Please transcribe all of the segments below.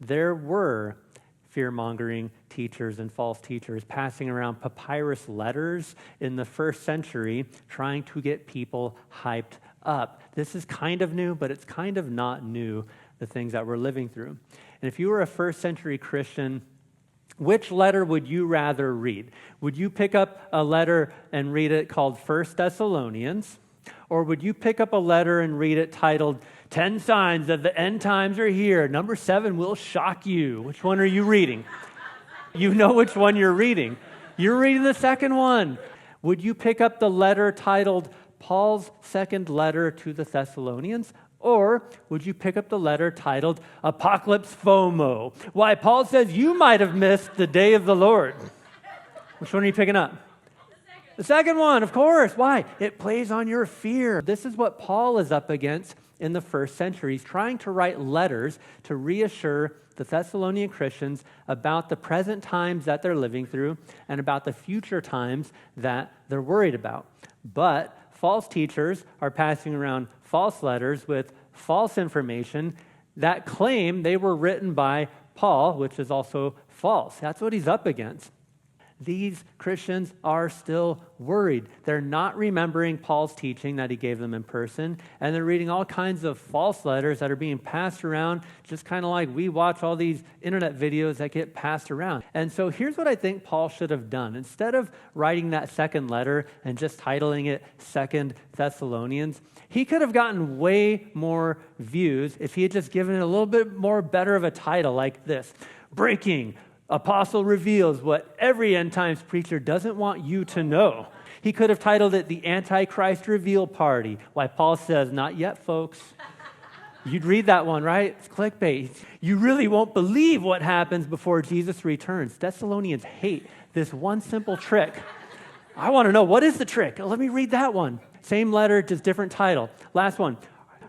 there were fear-mongering teachers and false teachers passing around papyrus letters in the first century trying to get people hyped up. This is kind of new, but it's kind of not new, the things that we're living through. And if you were a first century Christian, which letter would you rather read? Would you pick up a letter and read it called 1 Thessalonians? Or would you pick up a letter and read it titled 10 Signs that the End Times Are Here? Number 7 will shock you. Which one are you reading? You know which one you're reading. You're reading the second one. Would you pick up the letter titled Paul's Second Letter to the Thessalonians? Or would you pick up the letter titled Apocalypse FOMO? Why, Paul says you might have missed the day of the Lord. Which one are you picking up? The second one, of course. Why? It plays on your fear. This is what Paul is up against in the first century. He's trying to write letters to reassure the Thessalonian Christians about the present times that they're living through and about the future times that they're worried about. But false teachers are passing around false letters with false information that claim they were written by Paul, which is also false. That's what he's up against. These Christians are still worried. They're not remembering Paul's teaching that he gave them in person, and they're reading all kinds of false letters that are being passed around, just kind of like we watch all these internet videos that get passed around. And so here's what I think Paul should have done. Instead of writing that second letter and just titling it 2 Thessalonians, he could have gotten way more views if he had just given it a little bit more better of a title like this: Breaking Apostle reveals what every end times preacher doesn't want you to know. He could have titled it The Antichrist Reveal Party. Why Paul says, not yet, folks. You'd read that one, right? It's clickbait. You really won't believe what happens before Jesus returns. Thessalonians hate this one simple trick. I want to know, what is the trick? Let me read that one. Same letter, just different title. Last one.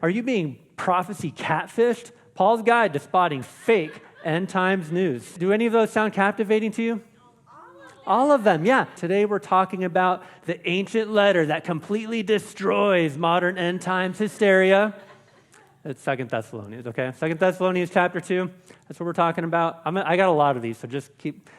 Are you being prophecy catfished? Paul's Guide to Spotting Fake End Times News. Do any of those sound captivating to you? All of them, yeah. Today we're talking about the ancient letter that completely destroys modern end times hysteria. It's 2 Thessalonians, okay? 2 Thessalonians chapter 2. That's what we're talking about. I got a lot of these, so just keep